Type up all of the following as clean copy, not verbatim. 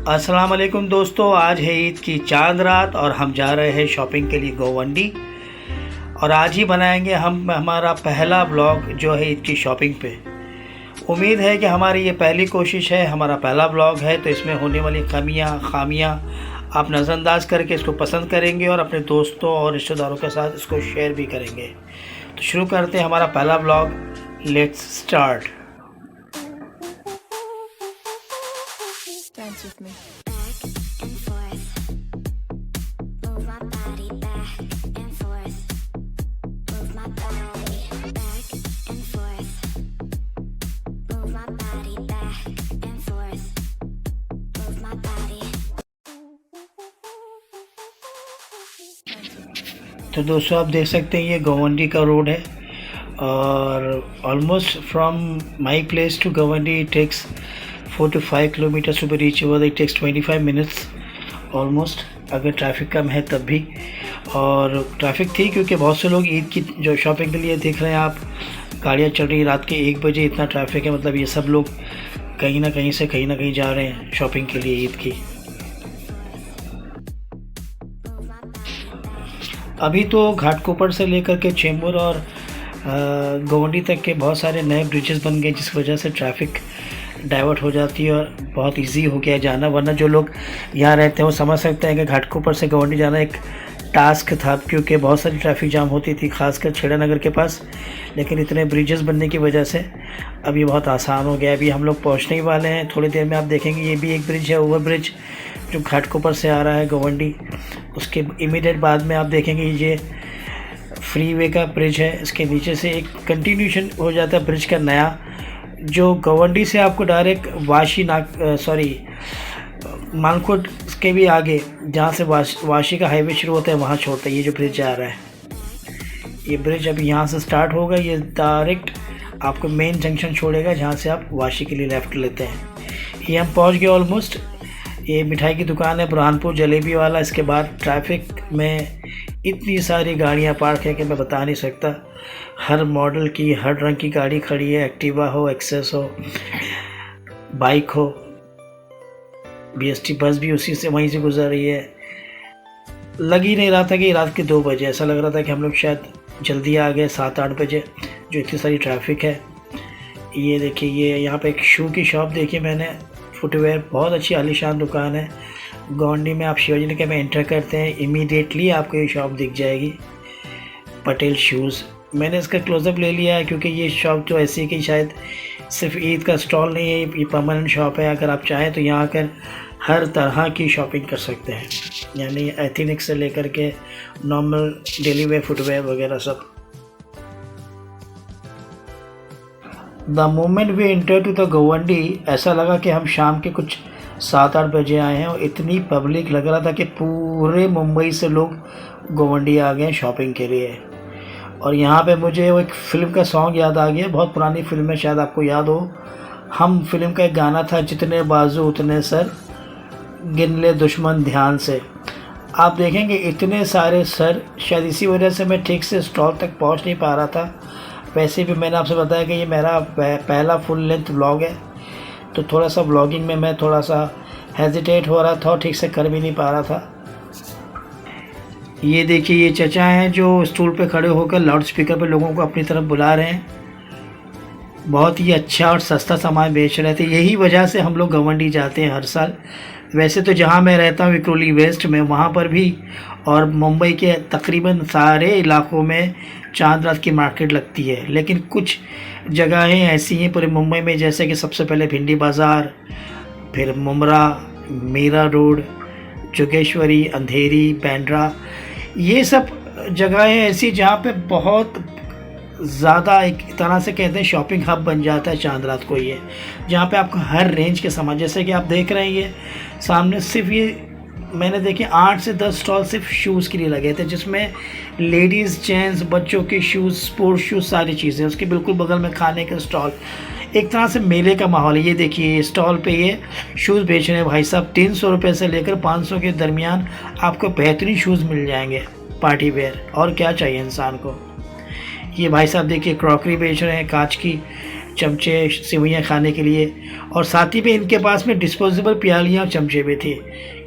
अस्सलाम वालेकुम दोस्तों, आज है ईद की चांद रात और हम जा रहे हैं शॉपिंग के लिए गोवंडी। और आज ही बनाएंगे हम हमारा पहला ब्लॉग जो है ईद की शॉपिंग पे। उम्मीद है कि हमारी ये पहली कोशिश है, हमारा पहला ब्लॉग है, तो इसमें होने वाली कमियां खामियां आप नज़रअंदाज करके इसको पसंद करेंगे और अपने दोस्तों और रिश्तेदारों के साथ इसको शेयर भी करेंगे। तो शुरू करते हैं हमारा पहला blog. Let's start. Dance with me. Back and forth, move my body back and forth, move my body back and forth, move my body back and forth, move my body. तो दोस्तों आप देख सकते हैं ये गोवंडी का रोड है और almost from my place to Govandi it takes 4 to 5 kilometres to be reach over. It takes 25 minutes almost, अगर ट्रैफिक कम है तब भी। और ट्रैफिक थी क्योंकि बहुत से लोग ईद की जो शॉपिंग के लिए देख रहे हैं आप, गाड़ियाँ चल रही रात के 1 बजे, इतना ट्रैफिक है। मतलब ये सब लोग कहीं ना कहीं से कहीं ना कहीं जा रहे हैं शॉपिंग के लिए ईद की। अभी तो घाटकोपर से लेकर के चेंबूर और गोवंडी तक के बहुत सारे नए ब्रिजेस बन गए, जिस वजह से ट्रैफिक डाइवर्ट हो जाती है और बहुत इजी हो गया जाना। वरना जो लोग यहाँ रहते हैं वो समझ सकते हैं कि घाटकोपर से गोवंडी जाना एक टास्क था, क्योंकि बहुत सारी ट्रैफिक जाम होती थी खासकर छेड़ा नगर के पास। लेकिन इतने ब्रिजेस बनने की वजह से अब ये बहुत आसान हो गया। अभी हम लोग पहुँचने ही वाले हैं, थोड़ी देर में आप देखेंगे। ये भी एक ब्रिज है, ओवर ब्रिज, जो घाटकोपर से आ रहा है गोवंडी। उसके इमीडिएट बाद में आप देखेंगे ये फ्री वे का ब्रिज है। इसके नीचे से एक कंटिन्यूशन हो जाता है ब्रिज का नया, जो गोवंडी से आपको डायरेक्ट मानकोट के भी आगे, जहाँ से वाशी का हाईवे शुरू होता है, वहाँ छोड़ता है ये जो ब्रिज आ रहा है। ये ब्रिज अभी यहाँ से स्टार्ट होगा, ये डायरेक्ट आपको मेन जंक्शन छोड़ेगा, जहाँ से आप वाशी के लिए लेफ़्ट लेते हैं। ये हम पहुँच गए ऑलमोस्ट। ये मिठाई की दुकान है बुरहानपुर जलेबी वाला। इसके बाद ट्रैफिक में इतनी सारी गाड़ियाँ पार्क है कि मैं बता नहीं सकता। हर मॉडल की, हर रंग की गाड़ी खड़ी है। एक्टिवा हो, एक्सेस हो, बाइक हो, बीएसटी बस भी उसी से वहीं से गुजर रही है। लग ही नहीं रहा था कि रात के 2 बजे, ऐसा लग रहा था कि हम लोग शायद जल्दी आ गए 7-8 बजे, जो इतनी सारी ट्रैफिक है। ये देखिए, ये यहाँ पे एक शू की शॉप देखी मैंने, फुटवेयर, बहुत अच्छी आलीशान दुकान है। गोवंडी में आप शिवाजी नगर में एंटर करते हैं, इमीडिएटली आपको ये शॉप दिख जाएगी, पटेल शूज़। मैंने इसका क्लोज़अप ले लिया है क्योंकि ये शॉप तो ऐसी कि शायद सिर्फ ईद का स्टॉल नहीं है, ये परमानेंट शॉप है। अगर आप चाहें तो यहाँ आकर हर तरह की शॉपिंग कर सकते हैं, यानी एथनिक से लेकर के नॉर्मल डेली वेयर फुटवेयर वगैरह सब। The moment we enter to the Govandi, ऐसा लगा कि हम शाम के कुछ 7-8 बजे आए हैं और इतनी पब्लिक लग रहा था कि पूरे मुंबई से लोग गोवंडी आ गए शॉपिंग के लिए। और यहाँ पे मुझे वो एक फ़िल्म का सॉन्ग याद आ गया, बहुत पुरानी फ़िल्म है, शायद आपको याद हो। हम फिल्म का एक गाना था, जितने बाजू उतने सर, गिन ले दुश्मन ध्यान से। आप देखेंगे इतने सारे सर, शायद इसी वजह से मैं ठीक से स्टॉल तक पहुँच नहीं पा रहा था। वैसे भी मैंने आपसे बताया कि ये मेरा पहला फुल लेंथ व्लॉग है, तो थोड़ा सा व्लॉगिंग में मैं थोड़ा सा हेजिटेट हो रहा था और ठीक से कर भी नहीं पा रहा था। ये देखिए, ये चचा हैं जो स्टूल पे खड़े होकर लाउड स्पीकर पे लोगों को अपनी तरफ बुला रहे हैं। बहुत ही अच्छा और सस्ता सामान बेच रहे थे। यही वजह से हम लोग गोवंडी जाते हैं हर साल। वैसे तो जहाँ मैं रहता हूँ विक्रोली वेस्ट में, वहाँ पर भी और मुंबई के तकरीबन सारे इलाकों में चांद रात की मार्केट लगती है। लेकिन कुछ जगहें ऐसी हैं पूरे मुंबई में, जैसे कि सबसे पहले भिंडी बाज़ार, फिर मुमरा, मीरा रोड, जोगेश्वरी, अंधेरी, बैंड्रा, ये सब जगहें ऐसी जहाँ पे बहुत ज़्यादा एक तरह से कहते हैं शॉपिंग हब बन जाता है चांद रात को ये, जहाँ पे आपको हर रेंज के सामान, जैसे कि आप देख रहे हैं ये सामने, सिर्फ ये मैंने देखे 8 से 10 स्टॉल सिर्फ शूज़ के लिए लगे थे, जिसमें लेडीज़, जेंट्स, बच्चों के शूज़, स्पोर्ट्स शूज़, सारी चीज़ें। उसके बिल्कुल बगल में खाने का स्टॉल, एक तरह से मेले का माहौल है। ये देखिए स्टॉल पे ये शूज़ बेच रहे हैं भाई साहब। 300 रुपये से लेकर 500 के दरमियान आपको बेहतरीन शूज़ मिल जाएंगे, पार्टी वेयर। और क्या चाहिए इंसान को। ये भाई साहब देखिए क्रॉकरी बेच रहे हैं, कांच की चमचे सेवइयाँ खाने के लिए, और साथ ही में इनके पास में डिस्पोजेबल प्यालियाँ और चमचे भी थे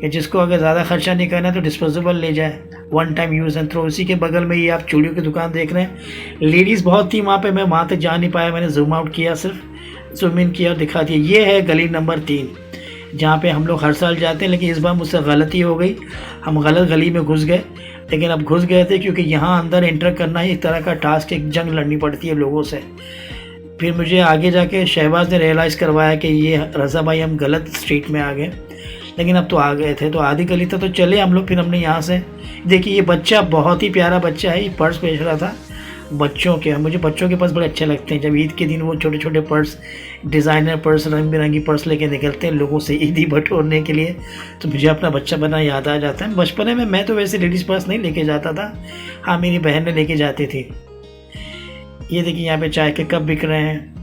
कि जिसको अगर ज़्यादा खर्चा नहीं करना है तो डिस्पोजेबल ले जाए, one time use and throw. उसी के बगल में ये आप चूड़ियों की दुकान देख रहे हैं। लेडीज़ बहुत थी वहाँ पे, मैं वहाँ तक जा नहीं पाया, मैंने जूम आउट किया, सिर्फ जूम इन किया और दिखा दिया। ये है गली नंबर 3 जहाँ पे हम लोग हर साल जाते हैं, लेकिन इस बार मुझसे गलती हो गई, हम गलत गली में घुस गए। लेकिन अब घुस गए थे क्योंकि यहाँ अंदर एंटर करना ही एक तरह का टास्क, एक जंग लड़नी पड़ती है लोगों से। फिर मुझे आगे जाके शहबाज ने रियलाइज़ करवाया कि ये रज़ा भाई हम गलत स्ट्रीट में आ गए, लेकिन अब तो आ गए थे, तो आधी गली तक तो चले हम लोग। फिर हमने यहाँ से देखिए, ये बच्चा बहुत ही प्यारा बच्चा है, ये पर्स बेच रहा था बच्चों के। मुझे बच्चों के पर्स बड़े अच्छे लगते हैं, जब ईद के दिन वो छोटे छोटे पर्स, डिज़ाइनर पर्स, रंग बिरंगी पर्स लेके निकलते हैं लोगों से ईदी बटोरने के लिए, तो मुझे अपना बच्चा बना याद आ जाता है। बचपने में मैं तो वैसे लेडीज़ पर्स नहीं लेके जाता था, हाँ मेरी बहन ने लेके जाती थी। ये देखिए यहाँ पे चाय के कप बिक रहे हैं।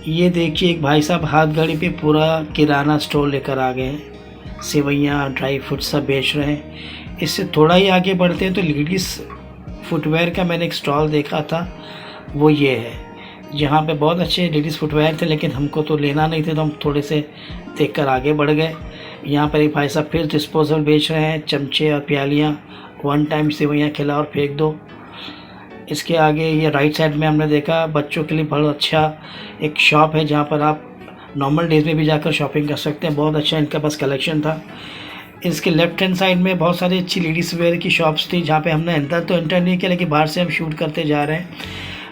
ये देखिए एक भाई साहब हाथ गाड़ी पे पूरा किराना स्टोर लेकर आ गए हैं, सेवइयाँ ड्राई फ्रूट सब बेच रहे हैं। इससे थोड़ा ही आगे बढ़ते हैं तो लेडीज़ फुटवेयर का मैंने एक स्टॉल देखा था, वो ये है, जहाँ पे बहुत अच्छे लेडीज़ फुटवेयर थे, लेकिन हमको तो लेना नहीं थे तो हम थोड़े से देखकर आगे बढ़ गए। यहाँ पर एक भाई साहब फिर डिस्पोजल बेच रहे हैं, चमचे और प्यालियाँ, वन टाइम सेवइयाँ खिला और फेंक दो। इसके आगे ये राइट साइड में हमने देखा बच्चों के लिए बहुत अच्छा एक शॉप है, जहाँ पर आप नॉर्मल डेज में भी जाकर शॉपिंग कर सकते हैं, बहुत अच्छा इनका पास कलेक्शन था। इसके लेफ्ट हैंड साइड में बहुत सारी अच्छी लेडीज़ वेयर की शॉप्स थी, जहाँ पे हमने अंदर तो एंटर नहीं किया, लेकिन बाहर से हम शूट करते जा रहे हैं।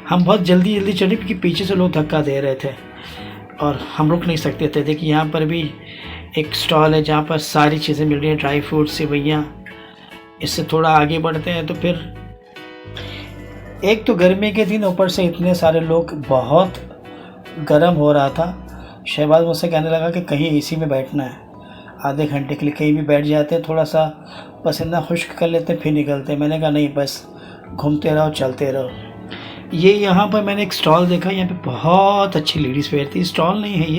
हम बहुत जल्दी चले क्योंकि पीछे से लोग धक्का दे रहे थे और हम रुक नहीं सकते थे। देखिए यहाँ पर भी एक स्टॉल है जहाँ पर सारी चीज़ें मिल रही हैं, ड्राई फ्रूट, सेवइयाँ। इससे थोड़ा आगे बढ़ते हैं तो फिर एक तो गर्मी के दिन, ऊपर से इतने सारे लोग, बहुत गर्म हो रहा था। शहबाज मुझसे कहने लगा कि कहीं एसी में बैठना है, आधे घंटे के लिए कहीं भी बैठ जाते हैं, थोड़ा सा पसीना खुश्क कर लेते फिर निकलते। मैंने कहा नहीं, बस घूमते रहो, चलते रहो। ये यहाँ पर मैंने एक स्टॉल देखा, यहाँ पे बहुत अच्छी लेडीज़ वेयर थी। स्टॉल नहीं है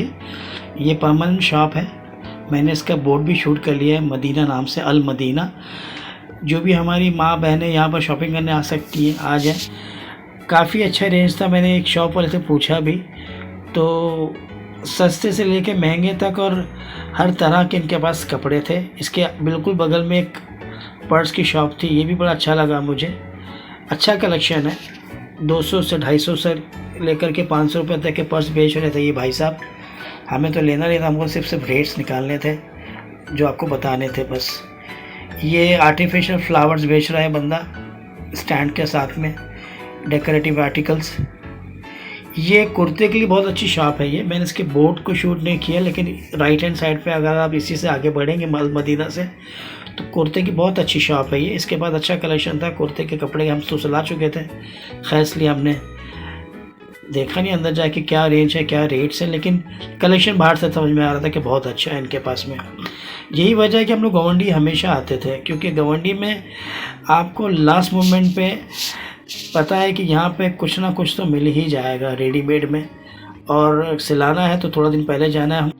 ये परमानेंट शॉप है। मैंने इसका बोर्ड भी शूट कर लिया है, मदीना नाम से, अल मदीना। जो भी हमारी माँ बहनें यहाँ पर शॉपिंग करने आ सकती हैं, आ जाए। काफ़ी अच्छा रेंज था, मैंने एक शॉप वाले से पूछा भी, तो सस्ते से लेके महंगे तक और हर तरह के इनके पास कपड़े थे। इसके बिल्कुल बगल में एक पर्स की शॉप थी, ये भी बड़ा अच्छा लगा मुझे। अच्छा कलेक्शन है, 200 से 250 से लेकर के 500 रुपये तक के पर्स बेच रहे थे ये भाई साहब। हमें तो लेना नहीं था, हमको सिर्फ रेट्स निकालने थे जो आपको बताने थे बस। ये आर्टिफिशियल फ्लावर्स बेच रहा है बंदा स्टैंड के साथ में, डेकोरेटिव आर्टिकल्स। ये कुर्ते के लिए बहुत अच्छी शॉप है ये। मैंने इसके बोर्ड को शूट नहीं किया, लेकिन राइट हैंड साइड पे अगर आप इसी से आगे बढ़ेंगे मदीना से, तो कुर्ते की बहुत अच्छी शॉप है ये। इसके बाद अच्छा कलेक्शन था कुर्ते के कपड़े, हम तो सुला चुके थे, खैर इसलिए हमने देखा नहीं अंदर जाके क्या रेंज है, क्या रेट्स है, लेकिन कलेक्शन बाहर से समझ में आ रहा था कि बहुत अच्छा है इनके पास में। यही वजह है कि हम लोग गवंडी हमेशा आते थे, क्योंकि गवंडी में आपको लास्ट मोमेंट पे पता है कि यहाँ पे कुछ ना कुछ तो मिल ही जाएगा रेडीमेड में, और सिलाना है तो थोड़ा दिन पहले जाना है।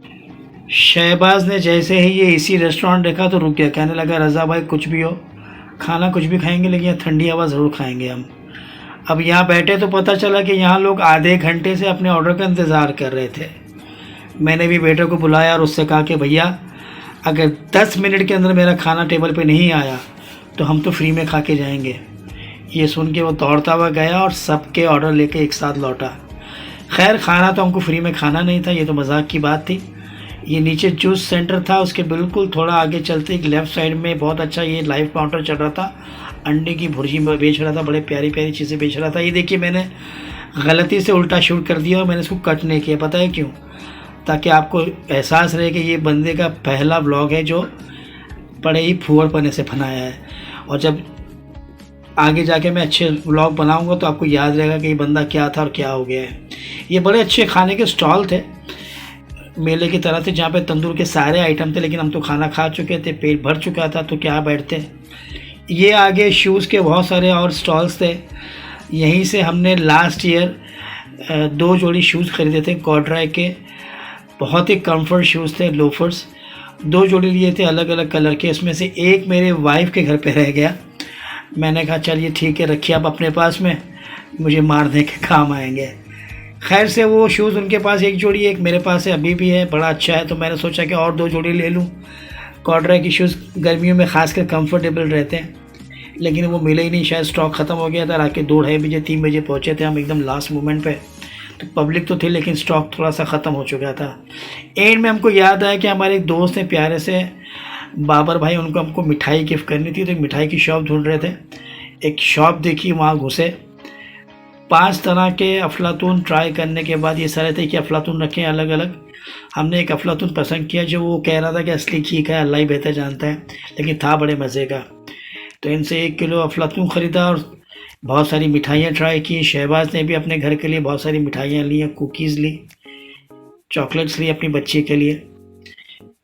शहबाज ने जैसे ही ये इसी रेस्टोरेंट देखा तो रुक गया, कहने लगा रज़ा भाई कुछ भी हो, खाना कुछ भी खाएंगे, लेकिन यहाँ ठंडी हवा ज़रूर खाएंगे हम। अब यहाँ बैठे तो पता चला कि यहाँ लोग आधे घंटे से अपने ऑर्डर का इंतज़ार कर रहे थे। मैंने भी वेटर को बुलाया और उससे कहा कि भैया अगर 10 मिनट के अंदर मेरा खाना टेबल पे नहीं आया तो हम तो फ्री में खा के जाएंगे। ये सुन के वो दौड़ता हुआ गया और सबके ऑर्डर लेके एक साथ लौटा। खैर खाना तो हमको फ्री में खाना नहीं था, ये तो मजाक की बात थी। ये नीचे जूस सेंटर था, उसके बिल्कुल थोड़ा आगे चलते एक लेफ़्ट साइड में बहुत अच्छा ये लाइव काउंटर चल रहा था, अंडे की भुर्जी बेच रहा था, बड़े प्यारी प्यारी चीज़ें बेच रहा था। ये देखिए मैंने गलती से उल्टा शूट कर दिया और मैंने इसको कट नहीं किया, पता है क्यों? ताकि आपको एहसास रहे कि ये बंदे का पहला व्लॉग है जो बड़े ही फूहड़पने से बनाया है, और जब आगे जाके मैं अच्छे व्लॉग बनाऊंगा तो आपको याद रहेगा कि ये बंदा क्या था और क्या हो गया है। ये बड़े अच्छे खाने के स्टॉल थे, मेले की तरह थे, जहाँ पे तंदूर के सारे आइटम थे, लेकिन हम तो खाना खा चुके थे, पेट भर चुका था, तो क्या बैठते। ये आगे शूज़ के बहुत सारे और स्टॉल्स थे। यहीं से हमने लास्ट ईयर 2 जोड़ी शूज़ ख़रीदे थे कॉर्ड्राई के, बहुत ही कंफर्ट शूज़ थे, लोफर्स। 2 जोड़ी लिए थे अलग अलग कलर के, इसमें से एक मेरे वाइफ के घर पे रह गया। मैंने कहा चलिए ठीक है रखिए आप अपने पास में, मुझे मारने के काम आएंगे। खैर से वो शूज़ उनके पास एक जोड़ी, एक मेरे पास है, अभी भी है, बड़ा अच्छा है। तो मैंने सोचा कि और 2 जोड़ी ले लूँ। कॉर्ड्राई की शूज़ गर्मियों में खासकर कंफर्टेबल रहते हैं, लेकिन वो मिले ही नहीं, शायद स्टॉक ख़त्म हो गया था। रात के 2 ढाई बजे 3 बजे पहुँचे थे हम, एकदम लास्ट मोमेंट पे। तो पब्लिक तो थी लेकिन स्टॉक थोड़ा सा ख़त्म हो चुका था। एंड में हमको याद आया कि हमारे एक दोस्त हैं प्यारे से बाबर भाई, उनको हमको मिठाई गिफ्ट करनी थी। तो एक मिठाई की शॉप ढूंढ रहे थे, एक शॉप देखी, वहाँ घुसे। 5 तरह के अफलातून ट्राई करने के बाद ये सारे थे कि अफलातून रखें अलग अलग। हमने एक अफलातून पसंद किया जो वो कह रहा था कि असली चीक है, अल्लाह ही बेहतर जानता है, लेकिन था बड़े मज़े का। तो इनसे 1 किलो अफलातून ख़रीदा और बहुत सारी मिठाइयाँ ट्राई की। शहबाज ने भी अपने घर के लिए बहुत सारी मिठाइयाँ ली, कुकीज़ ली, चॉकलेट्स ली अपनी बच्ची के लिए।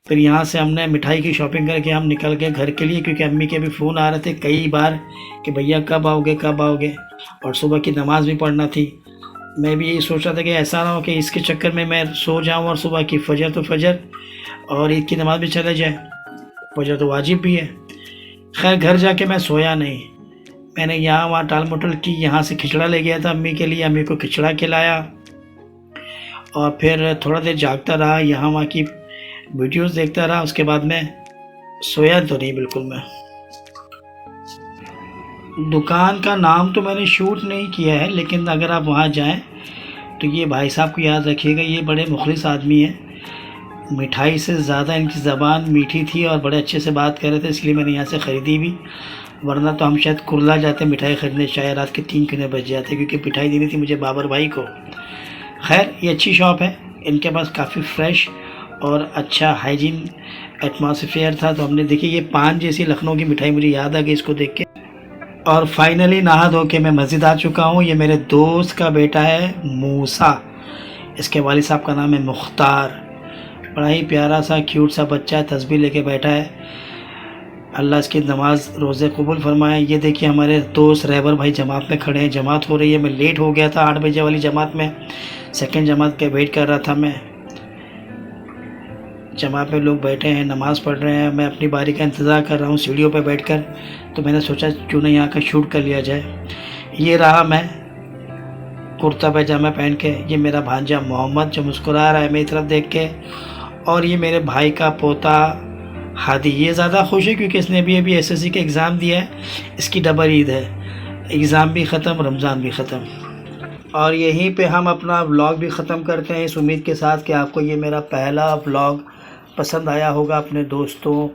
फिर यहाँ से हमने मिठाई की शॉपिंग करके हम निकल गए घर के लिए, क्योंकि अम्मी के भी फ़ोन आ रहे थे कई बार कि भैया कब आओगे कब आओगे, और सुबह की नमाज़ भी पढ़ना थी। मैं भी यही सोच रहा था कि ऐसा ना हो कि इसके चक्कर में मैं सो जाऊँ और सुबह की फजर तो फजर और ईद की नमाज़ भी चले जाए, फजर तो वाजिब भी है। खैर घर जाके मैं सोया नहीं, मैंने यहाँ वहाँ टाल मटोल की। यहाँ से खिचड़ा ले गया था अम्मी के लिए, अम्मी को खिचड़ा खिलाया और फिर थोड़ा देर जागता रहा, यहाँ वहाँ की वीडियोस देखता रहा। उसके बाद मैं सोया तो नहीं बिल्कुल। मैं दुकान का नाम तो मैंने शूट नहीं किया है, लेकिन अगर आप वहाँ जाएं तो ये भाई साहब को याद रखिएगा, ये बड़े मुखलिस आदमी हैं। मिठाई से ज़्यादा इनकी ज़बान मीठी थी और बड़े अच्छे से बात कर रहे थे, इसलिए मैंने यहाँ से ख़रीदी भी, वरना तो हम शायद कुर्ला जाते मिठाई ख़रीदने, शायद रात के 3 किलो बज जाते, क्योंकि मिठाई देनी थी मुझे बाबर भाई को। खैर ये अच्छी शॉप है, इनके पास काफ़ी फ्रेश और अच्छा हाइजीन एटमॉस्फेयर था। तो हमने देखी ये पान जैसी लखनऊ की मिठाई, मुझे याद आ गई इसको देख के। और फाइनली नहा धो के मैं मस्जिद आ चुका हूँ। ये मेरे दोस्त का बेटा है मूसा, इसके वालिद साहब का नाम है मुख्तार। बड़ा ही प्यारा सा क्यूट सा बच्चा है, तस्बीह लेके बैठा है। अल्लाह इसकी नमाज रोज़े कबूल फरमाए। ये देखिए हमारे दोस्त रहबर भाई जमात में खड़े हैं, जमात हो रही है। मैं लेट हो गया था 8 बजे वाली जमात में, सेकंड जमात के वेट कर रहा था मैं। जमात में लोग बैठे हैं, नमाज़ पढ़ रहे हैं, मैं अपनी बारी का इंतज़ार कर रहा हूँ सीढ़ियों पे बैठकर। तो मैंने सोचा क्यों ना यहाँ का शूट कर लिया जाए। ये रहा मैं कुर्ता पैजामा पहन के, ये मेरा भांजा मोहम्मद जो मुस्कुरा रहा है मेरी तरफ देख के, और ये मेरे भाई का पोता हादी। ये ज़्यादा खुश है क्योंकि इसने भी अभी एसएससी का एग्ज़ाम दिया है, इसकी डबल ईद है, एग्ज़ाम भी ख़त्म रमज़ान भी ख़त्म। और यहीं पे हम अपना व्लॉग भी ख़त्म करते हैं, इस उम्मीद के साथ कि आपको ये मेरा पहला व्लॉग पसंद आया होगा। अपने दोस्तों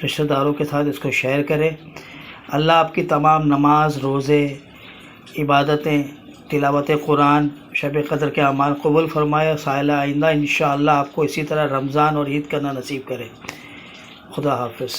रिश्तेदारों के साथ इसको शेयर करें। अल्लाह आपकी तमाम नमाज, रोज़े, इबादतें, तिलावत कुरान, शब क़द्र के अमाल कबूल फरमाए। साइला आइंदा इंशाअल्लाह आपको इसी तरह रमज़ान और ईद करना नसीब करे। खुदा हाफ़िज़।